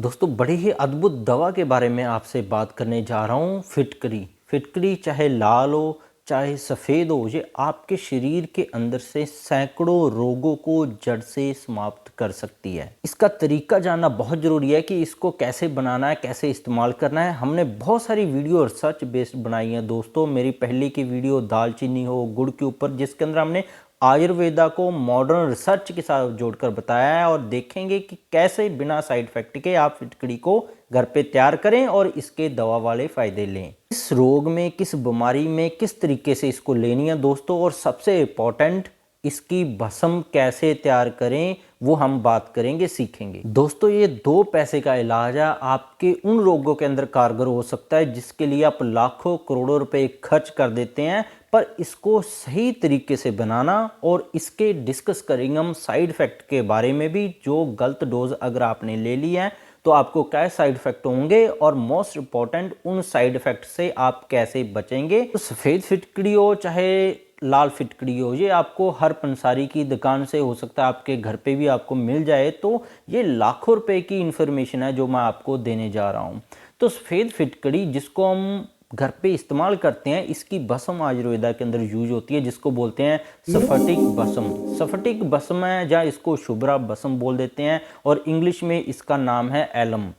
दोस्तों बड़ी ही अद्भुत दवा के बारे में आपसे बात करने जा रहा हूँ। फिटकरी। फिटकरी चाहे लाल हो चाहे सफ़ेद हो, ये आपके शरीर के अंदर से सैकड़ों रोगों को जड़ से समाप्त कर सकती है। इसका तरीका जानना बहुत ज़रूरी है कि इसको कैसे बनाना है, कैसे इस्तेमाल करना है। हमने बहुत सारी वीडियो रिसर्च बेस्ड बनाई है दोस्तों। मेरी पहले की वीडियो दालचीनी हो गुड़ के ऊपर, जिसके अंदर हमने आयुर्वेदा को मॉडर्न रिसर्च के साथ जोड़कर बताया है और देखेंगे कि कैसे बिना साइड इफेक्ट के आप फिटकरी को घर पे तैयार करें और इसके दवा वाले फायदे लें। इस रोग में, किस बीमारी में किस तरीके से इसको लेनी है दोस्तों, और सबसे इम्पोर्टेंट इसकी भस्म कैसे तैयार करें वो हम बात करेंगे, सीखेंगे दोस्तों। ये 2 पैसे का इलाज है, आपके उन रोगों के अंदर कारगर हो सकता है जिसके लिए आप लाखों करोड़ों रुपए खर्च कर देते हैं। पर इसको सही तरीके से बनाना और इसके डिस्कस करेंगे हम साइड इफेक्ट के बारे में भी। जो गलत डोज अगर आपने ले ली है तो आपको क्या साइड इफेक्ट होंगे, और मोस्ट इम्पॉर्टेंट उन साइड इफेक्ट से आप कैसे बचेंगे। तो सफ़ेद फिटकरी हो चाहे लाल फिटकरी हो, ये आपको हर पंसारी की दुकान से, हो सकता है आपके घर पे भी आपको मिल जाए। तो ये लाखों रुपए की इंफॉर्मेशन है जो मैं आपको देने जा रहा हूँ। तो सफ़ेद फिटकरी जिसको हम घर पे इस्तेमाल करते हैं, इसकी भस्म आयुर्वेदा के अंदर यूज होती है, जिसको बोलते हैं स्फटिक भस्म। स्फटिक भस्म है, या इसको शुभ्रा भस्म बोल देते हैं, और इंग्लिश में इसका नाम है एलम।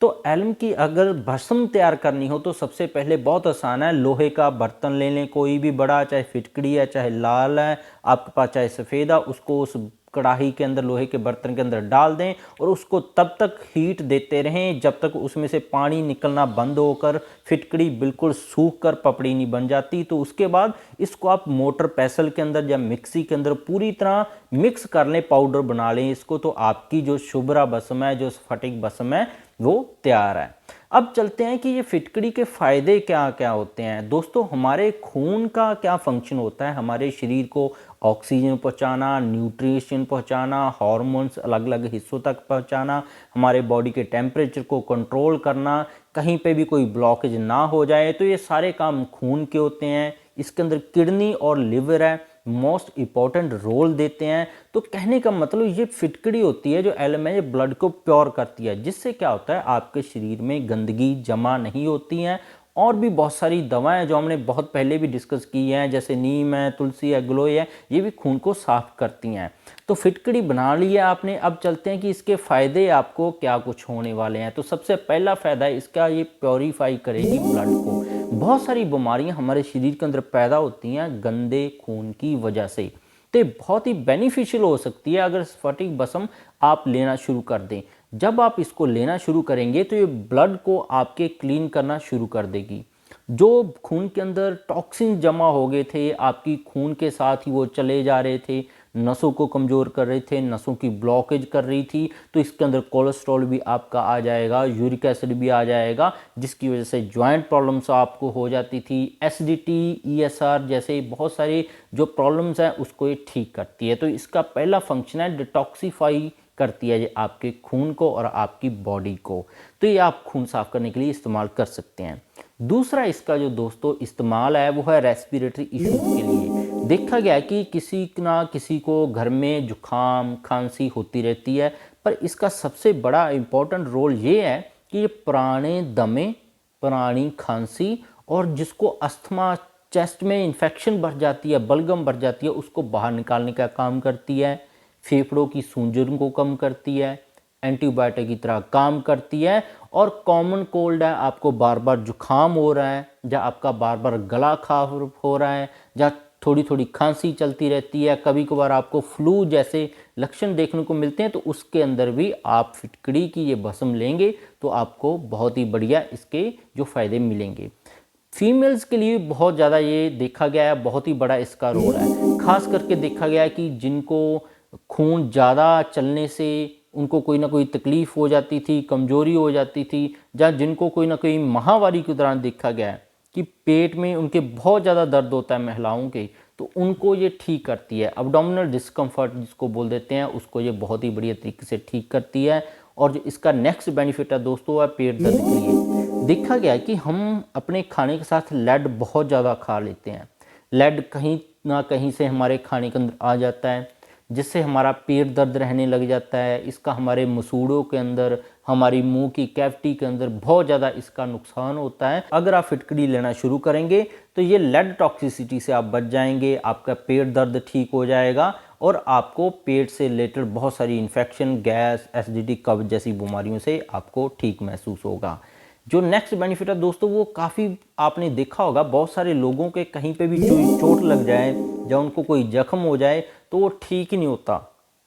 तो एलम की अगर भस्म तैयार करनी हो तो सबसे पहले बहुत आसान है, लोहे का बर्तन ले लें, कोई भी बड़ा, चाहे फिटकड़ी है चाहे लाल है आपके पास चाहे सफ़ेद है, उसको उस कढ़ाई के अंदर, लोहे के बर्तन के अंदर डाल दें और उसको तब तक हीट देते रहें जब तक उसमें से पानी निकलना बंद होकर फिटकड़ी बिल्कुल सूख कर पपड़ी नहीं बन जाती। तो उसके बाद इसको आप मोटर पैसल के अंदर या मिक्सी के अंदर पूरी तरह मिक्स कर लें, पाउडर बना लें इसको। तो आपकी जो शुभ्रा भस्म है, जो स्फटिक भस्म है, वो तैयार है। अब चलते हैं कि ये फिटकरी के फायदे क्या क्या होते हैं दोस्तों। हमारे खून का क्या फंक्शन होता है, हमारे शरीर को ऑक्सीजन पहुंचाना, न्यूट्रिशन पहुंचाना, हार्मोन्स अलग अलग हिस्सों तक पहुंचाना, हमारे बॉडी के टेम्परेचर को कंट्रोल करना, कहीं पे भी कोई ब्लॉकेज ना हो जाए। तो ये सारे काम खून के होते हैं। इसके अंदर किडनी और लिवर है, मोस्ट इम्पॉर्टेंट रोल देते हैं। तो कहने का मतलब ये फिटकड़ी होती है जो एलम है, ये ब्लड को प्योर करती है, जिससे क्या होता है आपके शरीर में गंदगी जमा नहीं होती है। और भी बहुत सारी दवाएं जो हमने बहुत पहले भी डिस्कस की हैं, जैसे नीम है, तुलसी है, गिलोय है, ये भी खून को साफ करती हैं। तो फिटकड़ी बना ली है आपने। अब चलते हैं कि इसके फ़ायदे आपको क्या कुछ होने वाले हैं। तो सबसे पहला फ़ायदा है इसका, ये प्योरीफाई करेगी ब्लड को। बहुत सारी बीमारियां हमारे शरीर के अंदर पैदा होती हैं गंदे खून की वजह से, तो बहुत ही बेनिफिशियल हो सकती है अगर स्फटिक भस्म आप लेना शुरू कर दें। जब आप इसको लेना शुरू करेंगे तो ये ब्लड को आपके क्लीन करना शुरू कर देगी। जो खून के अंदर टॉक्सिन जमा हो गए थे, आपकी खून के साथ ही वो चले जा रहे थे, नसों को कमज़ोर कर रहे थे, नसों की ब्लॉकेज कर रही थी। तो इसके अंदर कोलेस्ट्रॉल भी आपका आ जाएगा, यूरिक एसिड भी आ जाएगा, जिसकी वजह से जॉइंट प्रॉब्लम्स आपको हो जाती थी। एसिडिटी, ईएसआर जैसे बहुत सारे जो प्रॉब्लम्स हैं उसको ये ठीक करती है। तो इसका पहला फंक्शन है डिटॉक्सीफाई करती है ये आपके खून को और आपकी बॉडी को। तो ये आप खून साफ करने के लिए इस्तेमाल कर सकते हैं। दूसरा इसका जो दोस्तों इस्तेमाल है वो है रेस्पिरेटरी इश्यूज के लिए। देखा गया है कि किसी ना किसी को घर में जुकाम खांसी होती रहती है, पर इसका सबसे बड़ा इम्पोर्टेंट रोल ये है कि ये पुराने दमे, पुरानी खांसी, और जिसको अस्थमा, चेस्ट में इन्फेक्शन बढ़ जाती है, बलगम बढ़ जाती है, उसको बाहर निकालने का काम करती है। फेफड़ों की सूजन को कम करती है, एंटीबायोटिक की तरह काम करती है। और कॉमन कोल्ड है, आपको बार बार जुकाम हो रहा है, या आपका बार बार गला खराब हो रहा है, या थोड़ी थोड़ी खांसी चलती रहती है, कभी कभार आपको फ्लू जैसे लक्षण देखने को मिलते हैं, तो उसके अंदर भी आप फिटकड़ी की ये भस्म लेंगे तो आपको बहुत ही बढ़िया इसके जो फ़ायदे मिलेंगे। फीमेल्स के लिए बहुत ज़्यादा ये देखा गया है, बहुत ही बड़ा इसका रोल है। खास करके देखा गया है कि जिनको खून ज़्यादा चलने से उनको कोई ना कोई तकलीफ़ हो जाती थी, कमज़ोरी हो जाती थी, या जिनको कोई ना कोई महामारी के दौरान देखा गया है कि पेट में उनके बहुत ज़्यादा दर्द होता है महिलाओं के, तो उनको ये ठीक करती है। अब्डोमिनल डिस्कम्फर्ट जिसको बोल देते हैं, उसको ये बहुत ही बढ़िया तरीके से ठीक करती है। और जो इसका नेक्स्ट बेनिफिट है दोस्तों है पेट दर्द के लिए। देखा गया है कि हम अपने खाने के साथ लेड बहुत ज़्यादा खा लेते हैं। लेड कहीं ना कहीं से हमारे खाने के अंदर आ जाता है। जिससे हमारा पेट दर्द रहने लग जाता है। इसका हमारे मसूड़ों के अंदर, हमारी मुंह की कैविटी के अंदर बहुत ज़्यादा इसका नुकसान होता है। अगर आप फिटकरी लेना शुरू करेंगे तो ये लेड टॉक्सिसिटी से आप बच जाएंगे, आपका पेट दर्द ठीक हो जाएगा और आपको पेट से रिलेटेड बहुत सारी इन्फेक्शन, गैस, एसिडिटी, कब्ज जैसी बीमारियों से आपको ठीक महसूस होगा। जो नेक्स्ट बेनिफिट है दोस्तों, वो काफ़ी आपने देखा होगा, बहुत सारे लोगों के कहीं पे भी चोट लग जाए या उनको कोई जख्म हो जाए तो वो ठीक ही नहीं होता।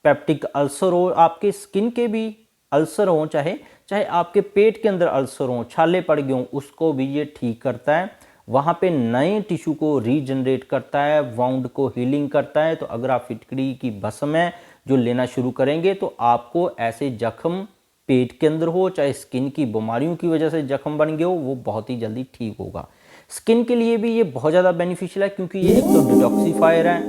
पेप्टिक अल्सर हो, आपके स्किन के भी अल्सर हो, चाहे चाहे आपके पेट के अंदर अल्सर हो, छाले पड़ गए हों, उसको भी ये ठीक करता है। वहाँ पे नए टिश्यू को रीजनरेट करता है, वाउंड को हीलिंग करता है। तो अगर आप फिटकरी की भस्म है जो लेना शुरू करेंगे तो आपको ऐसे जख्म पेट के अंदर हो, चाहे स्किन की बीमारियों की वजह से जख्म बन गए हो, वो बहुत ही जल्दी ठीक होगा। स्किन के लिए भी ये बहुत ज़्यादा बेनिफिशियल है, क्योंकि ये एक तो डिटॉक्सीफायर है,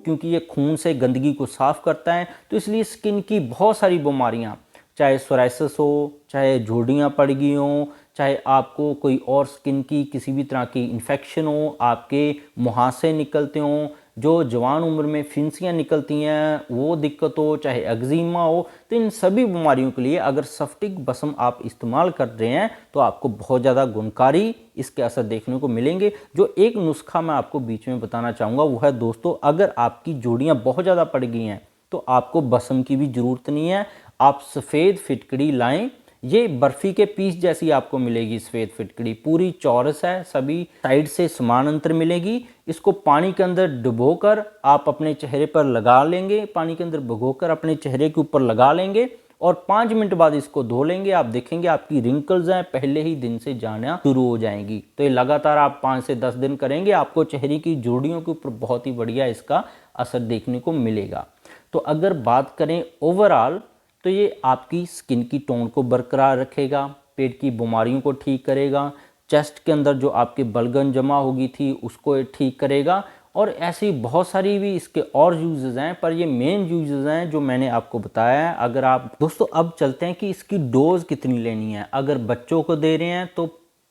क्योंकि ये खून से गंदगी को साफ करता है। तो इसलिए स्किन की बहुत सारी बीमारियां, चाहे सोराइसिस हो, चाहे झुर्रियाँ पड़ गई हों, चाहे आपको कोई और स्किन की किसी भी तरह की इन्फेक्शन हो, आपके मुहासे निकलते हों, जो जवान उम्र में फिंसियाँ निकलती हैं वो दिक्कत हो, चाहे एक्जिमा हो, तो इन सभी बीमारियों के लिए अगर सफ्टिक बसम आप इस्तेमाल कर रहे हैं तो आपको बहुत ज़्यादा गुणकारी इसके असर देखने को मिलेंगे। जो एक नुस्खा मैं आपको बीच में बताना चाहूँगा वो है दोस्तों, अगर आपकी जोड़ियाँ बहुत ज़्यादा पड़ गई हैं तो आपको बसम की भी ज़रूरत नहीं है, आप सफ़ेद फिटकड़ी लाएं। ये बर्फ़ी के पीस जैसी आपको मिलेगी सफ़ेद फिटकड़ी, पूरी चौरस है, सभी साइड से समान अंतर मिलेगी। इसको पानी के अंदर डुबोकर आप अपने चेहरे पर लगा लेंगे, पानी के अंदर भिगोकर अपने चेहरे के ऊपर लगा लेंगे और 5 मिनट बाद इसको धो लेंगे। आप देखेंगे आपकी रिंकल्स हैं पहले ही दिन से जाना शुरू हो जाएंगी। तो ये लगातार आप 5 से 10 दिन करेंगे, आपको चेहरे की जोड़ियों के ऊपर बहुत ही बढ़िया इसका असर देखने को मिलेगा। तो अगर बात करें ओवरऑल, तो ये आपकी स्किन की टोन को बरकरार रखेगा, पेट की बीमारियों को ठीक करेगा, चेस्ट के अंदर जो आपके बलगन जमा होगी थी उसको ये ठीक करेगा, और ऐसी बहुत सारी भी इसके और यूजेस हैं, पर ये मेन यूजेस हैं जो मैंने आपको बताया है। अगर आप दोस्तों अब चलते हैं कि इसकी डोज कितनी लेनी है। अगर बच्चों को दे रहे हैं तो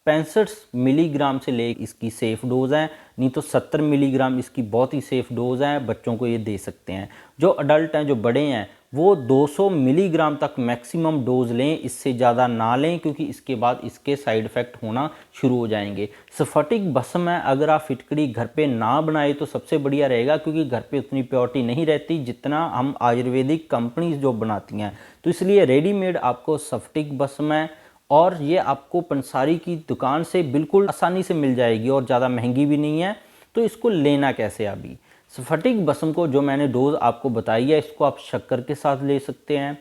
65 मिलीग्राम से ले इसकी सेफ डोज है, नहीं तो 70 मिलीग्राम इसकी बहुत ही सेफ डोज है, बच्चों को ये दे सकते हैं। जो अडल्ट हैं, जो बड़े हैं, वो 200 मिलीग्राम तक मैक्सिमम डोज लें, इससे ज़्यादा ना लें, क्योंकि इसके बाद इसके साइड इफ़ेक्ट होना शुरू हो जाएंगे। स्फटिक भस्म है, अगर आप फिटकरी घर पे ना बनाए तो सबसे बढ़िया रहेगा, क्योंकि घर पे उतनी प्योरिटी नहीं रहती जितना हम आयुर्वेदिक कंपनीज जो बनाती हैं। तो इसलिए रेडीमेड आपको स्फटिक भस्म है, और ये आपको पंसारी की दुकान से बिल्कुल आसानी से मिल जाएगी और ज़्यादा महंगी भी नहीं है। तो इसको लेना कैसे? अभी स्फटिक भस्म को जो मैंने डोज आपको बताई है, इसको आप शक्कर के साथ ले सकते हैं,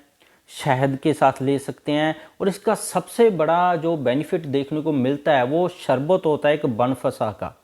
शहद के साथ ले सकते हैं, और इसका सबसे बड़ा जो बेनिफिट देखने को मिलता है वो शरबत होता है एक बनफशा का।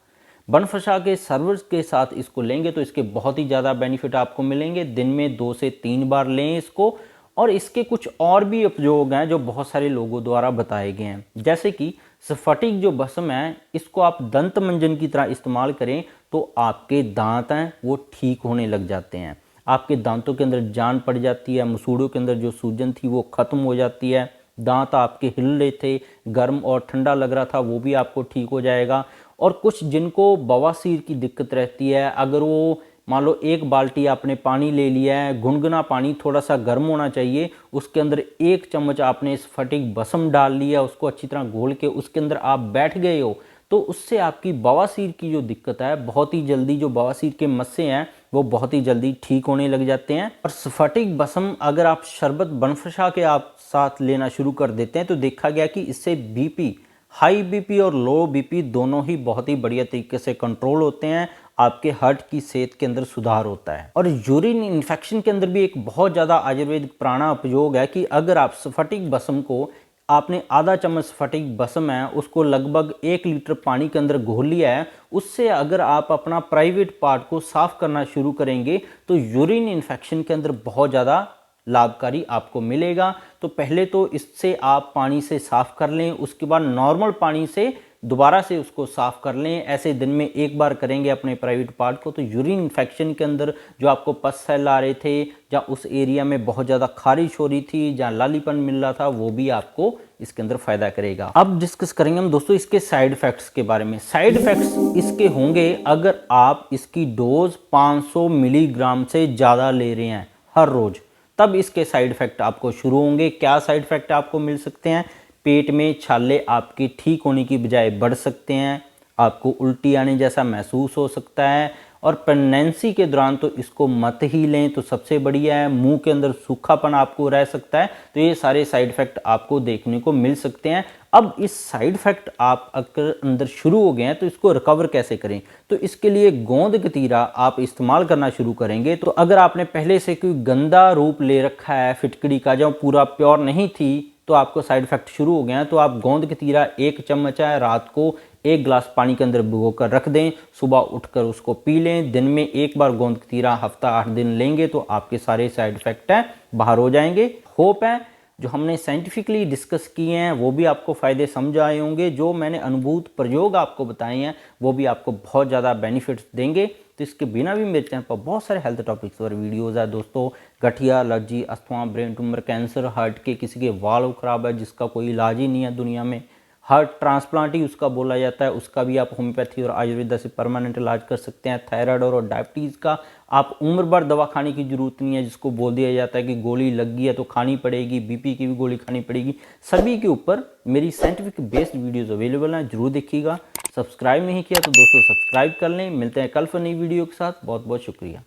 बनफशा के शरबत के साथ इसको लेंगे तो इसके बहुत ही ज़्यादा बेनिफिट आपको मिलेंगे। दिन में 2 से 3 बार लें इसको। और इसके कुछ और भी उपयोग हैं जो बहुत सारे लोगों द्वारा बताए गए हैं, जैसे कि स्फटिक जो भस्म है इसको आप दंत मंजन की तरह इस्तेमाल करें तो आपके दांत हैं वो ठीक होने लग जाते हैं, आपके दांतों के अंदर जान पड़ जाती है, मसूड़ों के अंदर जो सूजन थी वो खत्म हो जाती है, दांत आपके हिल रहे थे, गर्म और ठंडा लग रहा था, वो भी आपको ठीक हो जाएगा। और कुछ जिनको बवासीर की दिक्कत रहती है, अगर वो मान लो 1 बाल्टी आपने पानी ले लिया है, गुनगुना पानी, थोड़ा सा गर्म होना चाहिए, उसके अंदर 1 चम्मच आपने स्फटिक भस्म डाल लिया, उसको अच्छी तरह घोल के उसके अंदर आप बैठ गए हो, तो उससे आपकी बवासीर की जो दिक्कत है बहुत ही जल्दी, जो बवासीर के मस्से हैं वो बहुत ही जल्दी ठीक होने लग जाते हैं। और स्फटिक भस्म अगर आप शरबत बनफशा के आप साथ लेना शुरू कर देते हैं तो देखा गया कि इससे बीपी, हाई बीपी और लो बीपी दोनों ही बहुत ही बढ़िया तरीके से कंट्रोल होते हैं, आपके हार्ट की सेहत के अंदर सुधार होता है। और यूरिन इन्फेक्शन के अंदर भी एक बहुत ज़्यादा आयुर्वेदिक पुराना उपयोग है कि अगर आप स्फटिक भस्म को, आपने आधा चम्मच स्फटिक भस्म है उसको लगभग 1 लीटर पानी के अंदर घोल लिया है, उससे अगर आप अपना प्राइवेट पार्ट को साफ करना शुरू करेंगे तो यूरिन इन्फेक्शन के अंदर बहुत ज़्यादा लाभकारी आपको मिलेगा। तो पहले तो इससे आप पानी से साफ कर लें, उसके बाद नॉर्मल पानी से दोबारा से उसको साफ कर लें। ऐसे दिन में 1 बार करेंगे अपने प्राइवेट पार्ट को, तो यूरिन इन्फेक्शन के अंदर जो आपको पस सेल आ रहे थे या उस एरिया में बहुत ज़्यादा खारिश हो रही थी, जहाँ लालीपन मिल रहा था, वो भी आपको इसके अंदर फ़ायदा करेगा। अब डिस्कस करेंगे हम दोस्तों इसके साइड इफ़ेक्ट्स के बारे में। साइड इफ़ेक्ट्स इसके होंगे अगर आप इसकी डोज 500 मिलीग्राम से ज़्यादा ले रहे हैं हर रोज़, तब इसके साइड इफ़ेक्ट आपको शुरू होंगे। क्या साइड इफ़ेक्ट आपको मिल सकते हैं? पेट में छाले आपकी ठीक होने की बजाय बढ़ सकते हैं, आपको उल्टी आने जैसा महसूस हो सकता है, और प्रेगनेंसी के दौरान तो इसको मत ही लें तो सबसे बढ़िया है। मुंह के अंदर सूखापन आपको रह सकता है। तो ये सारे साइड इफ़ेक्ट आपको देखने को मिल सकते हैं। अब इस साइड इफ़ेक्ट आप अगर अंदर शुरू हो गए हैं तो इसको रिकवर कैसे करें? तो इसके लिए गोंद कतीरा आप इस्तेमाल करना शुरू करेंगे। तो अगर आपने पहले से कोई गंदा रूप ले रखा है फिटकरी का, जो पूरा प्योर नहीं थी, तो आपको साइड इफ़ेक्ट शुरू हो गए हैं, तो आप गोंद कतीरा 1 चम्मच है रात को 1 गिलास पानी के अंदर भिगो कर रख दें, सुबह उठकर उसको पी लें। दिन में 1 बार गोंद कतीरा हफ्ता 8 दिन लेंगे तो आपके सारे साइड इफ़ेक्ट हैं बाहर हो जाएंगे। होप है जो हमने साइंटिफिकली डिस्कस किए हैं वो भी आपको फ़ायदे समझ आए होंगे। जो मैंने अनुभूत प्रयोग आपको बताए हैं वो भी आपको बहुत ज़्यादा बेनिफिट्स देंगे। तो इसके बिना भी मेरे चैनल पर बहुत सारे हेल्थ टॉपिक्स और वीडियोज़ है दोस्तों। गठिया, allergy, asthma, brain tumour, cancer, heart के किसी के वाल्व खराब है जिसका कोई इलाज ही नहीं है दुनिया में, हार्ट ट्रांसप्लांट ही उसका बोला जाता है, उसका भी आप होम्योपैथी और आयुर्वेदा से परमानेंट इलाज कर सकते हैं। थायराइड और डायबिटीज़ का आप उम्र भर दवा खाने की ज़रूरत नहीं है, जिसको बोल दिया जाता है कि गोली लग गई है तो खानी पड़ेगी, बीपी की भी गोली खानी पड़ेगी। सभी के ऊपर मेरी साइंटिफिक बेस्ड वीडियोज़ अवेलेबल हैं, जरूर देखिएगा। सब्सक्राइब नहीं किया तो दोस्तों सब्सक्राइब कर लें। मिलते हैं कल फिर नई वीडियो के साथ। बहुत बहुत शुक्रिया।